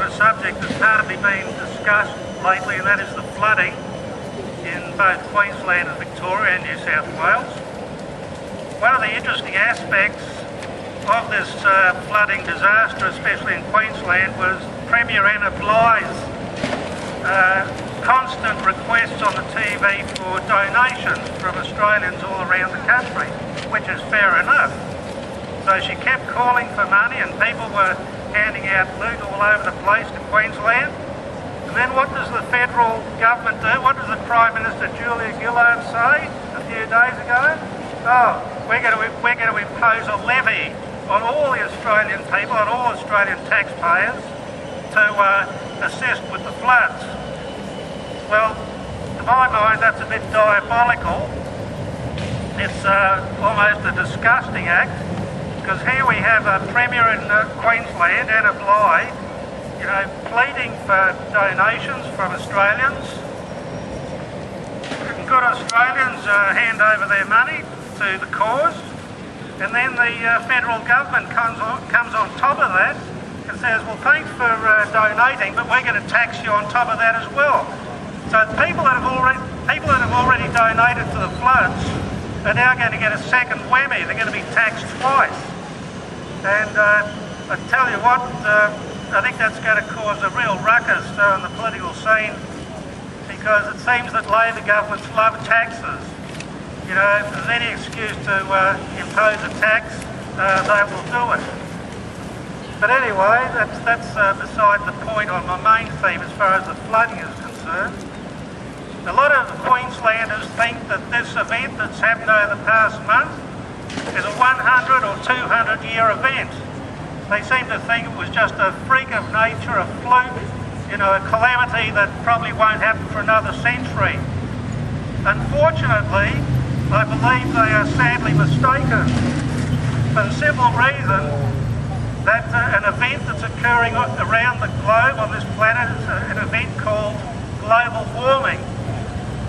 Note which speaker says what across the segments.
Speaker 1: A subject that's hardly been discussed lately, and that is the flooding in both Queensland and Victoria and New South Wales. One of the interesting aspects of this flooding disaster, especially in Queensland, was Premier Anna Blight's constant requests on the TV for donations from Australians all around the country, which is fair enough. So she kept calling for money and people were handing out loot all over the place to Queensland. And then what does the federal government do? What does the Prime Minister Julia Gillard say a few days ago? Oh, we're going to impose a levy on all the Australian people, on all Australian taxpayers to assist with the floods. Well, to my mind, that's a bit diabolical. It's almost a disgusting act, because here we have a Premier in Queensland, Anna Bligh, pleading for donations from Australians. Good Australians hand over their money to the cause, and then the federal government comes on top of that and says, well, thanks for donating, but we're going to tax you on top of that as well. So people that have already donated to the floods are now going to get a second whammy. They're going to be taxed twice. And I tell you what, I think that's going to cause a real ruckus on the political scene, because it seems that Labor governments love taxes. If there's any excuse to impose a tax, they will do it. But anyway, that's beside the point on my main theme as far as the flooding is concerned. A lot of Queenslanders think that this event that's happened over the past month is a 100 or 200 year event. They seem to think it was just a freak of nature, a fluke, a calamity that probably won't happen for another century. Unfortunately, I believe they are sadly mistaken, for the simple reason that an event that's occurring around the globe on this planet is an event called global warming.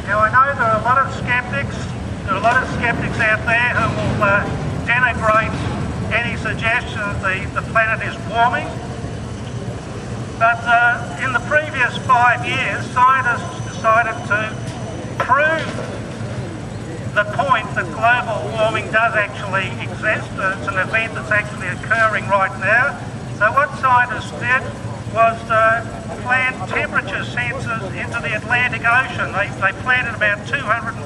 Speaker 1: Now, I know there are a lot of skeptics. There are a lot of skeptics out there who will denigrate any suggestion that the planet is warming. But in the previous 5 years, scientists decided to prove the point that global warming does actually exist. It's an event that's actually occurring right now. So what scientists did was plant temperature sensors into the Atlantic Ocean. They planted about 230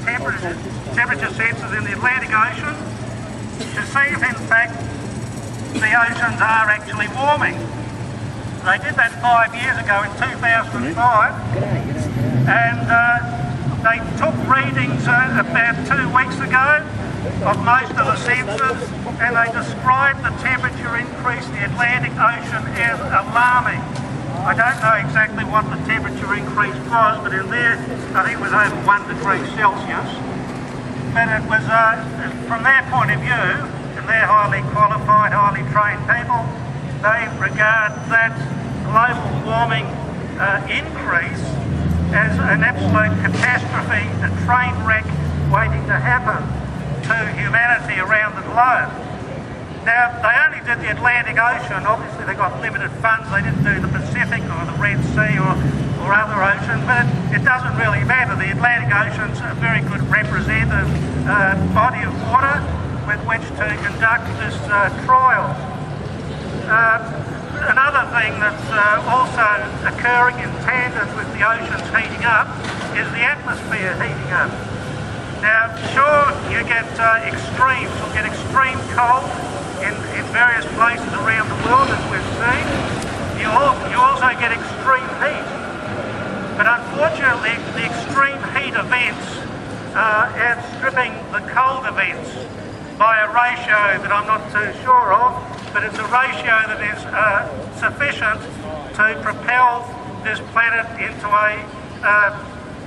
Speaker 1: temperature sensors in the Atlantic Ocean to see if in fact the oceans are actually warming. They did that 5 years ago in 2005, and they took readings about 2 weeks ago of most of the sensors, and they described the temperature increase in the Atlantic Ocean as alarming. I don't know exactly what the temperature increase was, but in there I think it was over 1 degree Celsius. But it was, from their point of view, and they're highly qualified, highly trained people, they regard that global warming increase as an absolute catastrophe, a train wreck waiting to happen to humanity around the globe. Now, they only did the Atlantic Ocean. Obviously they got limited funds. They didn't do the Pacific or the Red Sea or other oceans, but it doesn't really matter. The Atlantic Ocean's a very good representative body of water with which to conduct this trial. Another thing that's also occurring in tandem with the oceans heating up is the atmosphere heating up. Now, sure, you get extremes. You'll get extreme cold in various places around the world, as we've seen. You also get extreme heat. But unfortunately, the extreme heat events are outstripping the cold events by a ratio that I'm not too sure of, but it's a ratio that is sufficient to propel this planet into a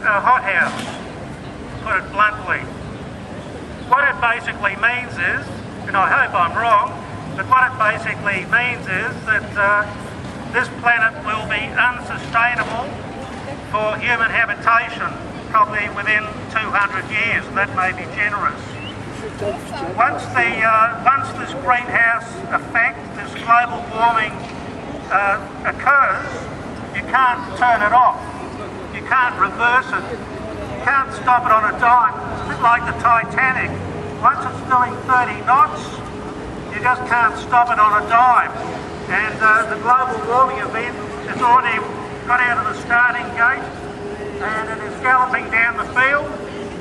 Speaker 1: hothouse, to put it bluntly. What it basically means is, and I hope I'm wrong, but what it basically means is that this planet will be unsustainable for human habitation, probably within 200 years, and that may be generous. Once this greenhouse effect, this global warming occurs, you can't turn it off. You can't reverse it. You can't stop it on a dime. It's a bit like the Titanic. Once it's doing 30 knots, you just can't stop it on a dime. And the global warming event has already got out of the starting gate and it is galloping down the field.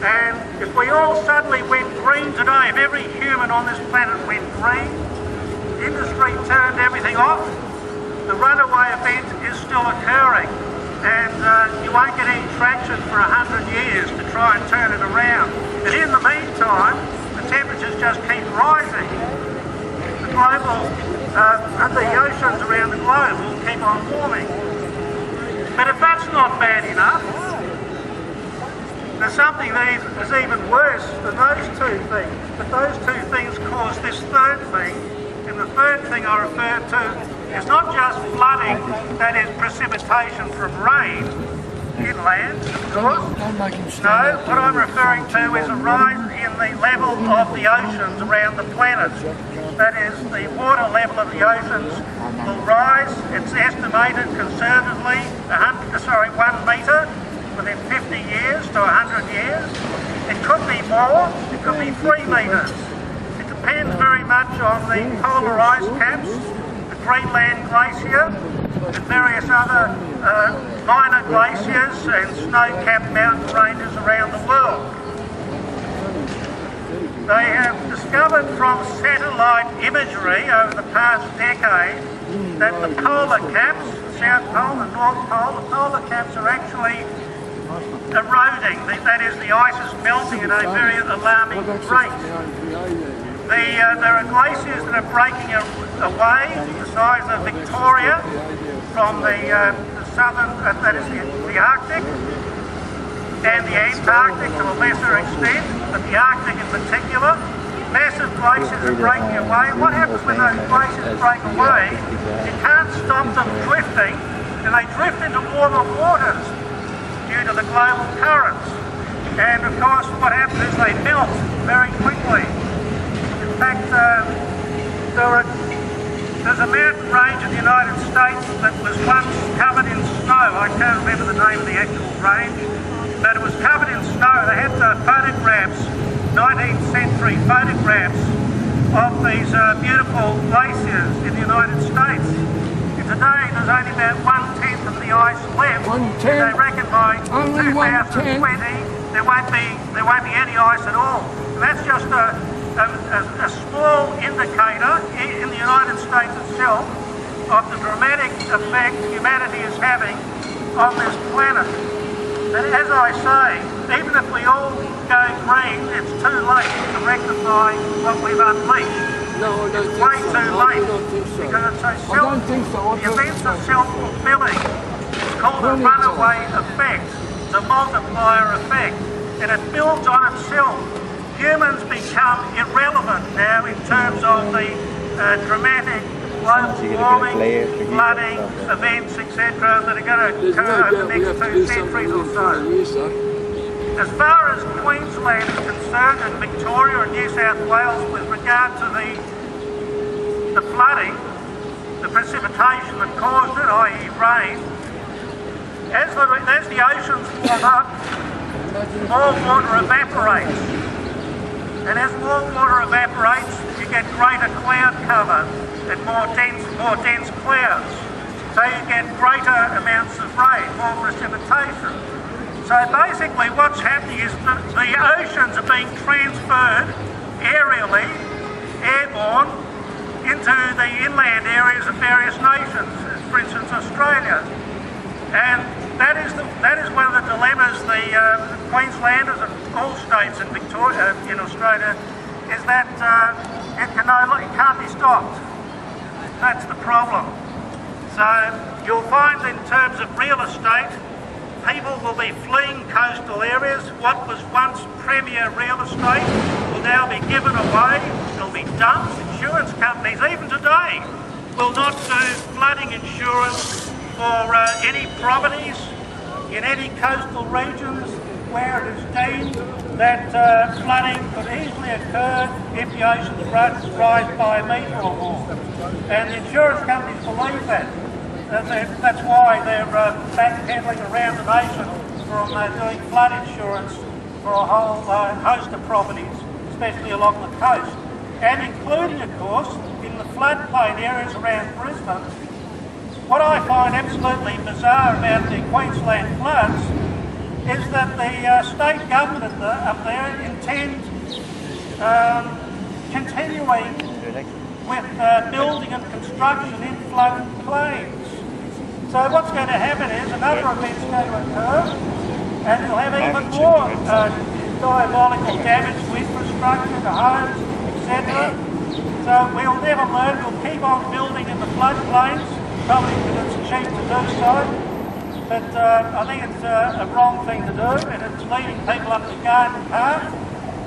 Speaker 1: And if we all suddenly went green today, if every human on this planet went green, industry turned everything off, the runaway event is still occurring. And you won't get any traction for 100 years to try and turn it around. And in the meantime, the temperatures just keep rising. The oceans around the globe will keep on warming. But if that's not bad enough, there's something that is even worse than those two things. But those two things cause this third thing, and the third thing I refer to is not just flooding, that is precipitation from rain inland, of course. No, what I'm referring to is a rise in the level of the oceans around the planet. That is, the water level of the oceans will rise, it's estimated conservatively, 1 metre within 50 years to 100 years. It could be more, it could be 3 metres. It depends very much on the polar ice caps, the Greenland glacier, and various other minor glaciers and snow-capped mountain ranges around the world. They have discovered from satellite imagery over the past decade that the polar caps, the South Pole and North Pole, the polar caps are actually eroding. That is, the ice is melting at a very alarming rate. There are glaciers that are breaking away the size of Victoria from the southern, that is the Arctic, and the Antarctic to a lesser extent, but the Arctic in particular. Massive glaciers are breaking away. What happens when those glaciers break away? You can't stop them drifting, and they drift into warmer waters due to the global currents. And of course, what happens is they melt very quickly. In fact, there's a mountain range in the United States that was once covered in snow. I can't remember the name of the actual range, but it was covered in snow. They had photographs, 19th century photographs of these beautiful glaciers in the United States. And today there's only about 1/10 of the ice left. 1/10? They reckon by 2020 there won't be any ice at all. And that's just a small indicator in the United States itself of the dramatic effect humanity is having on this planet. And as I say, even if we all go green, it's too late to rectify what we've unleashed.
Speaker 2: No, I don't
Speaker 1: it's
Speaker 2: think
Speaker 1: way
Speaker 2: so.
Speaker 1: too
Speaker 2: No,
Speaker 1: late.
Speaker 2: I don't think so.
Speaker 1: Because it's
Speaker 2: I don't think so.
Speaker 1: the events are self-fulfilling. It's called a runaway effect. It's a multiplier effect. And it builds on itself. Humans become irrelevant now in terms of the dramatic global warming, flooding, events, etc. that are going to occur over the next 2 centuries or so. As far as Queensland is concerned and Victoria and New South Wales with regard to the flooding, the precipitation that caused it, i.e. rain, as the oceans warm up, more water evaporates. And as more water evaporates, you get greater cloud cover and more dense clouds. So you get greater amounts of rain, more precipitation. So basically what's happening is that the oceans are being transferred aerially, airborne, into the inland areas of various nations, for instance Australia. And that is one of the dilemmas the Queenslanders and all states in Victoria, in Australia, is that it can't be stopped. That's the problem. So you'll find in terms of real estate, people will be fleeing coastal areas. What was once premier real estate will now be given away. It'll be dumped. Insurance companies, even today, will not do flooding insurance for any properties in any coastal regions where it is deemed that flooding could easily occur if the oceans rise by a metre or more. And the insurance companies believe that. That's why they're backpedaling around the nation from doing flood insurance for a whole host of properties, especially along the coast, and including, of course, in the floodplain areas around Brisbane. What I find absolutely bizarre about the Queensland floods is that the state government up there intends continuing with building and construction in floodplains. So what's going to happen is another event's going to occur, and you'll have even more diabolical damage to infrastructure, to homes, etc. So we'll never learn. We'll keep on building in the floodplains, probably because it's cheap to do so. But I think it's a wrong thing to do, and it's leading people up the garden path.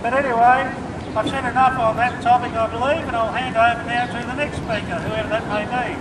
Speaker 1: But anyway, I've said enough on that topic, I believe, and I'll hand over now to the next speaker, whoever that may be.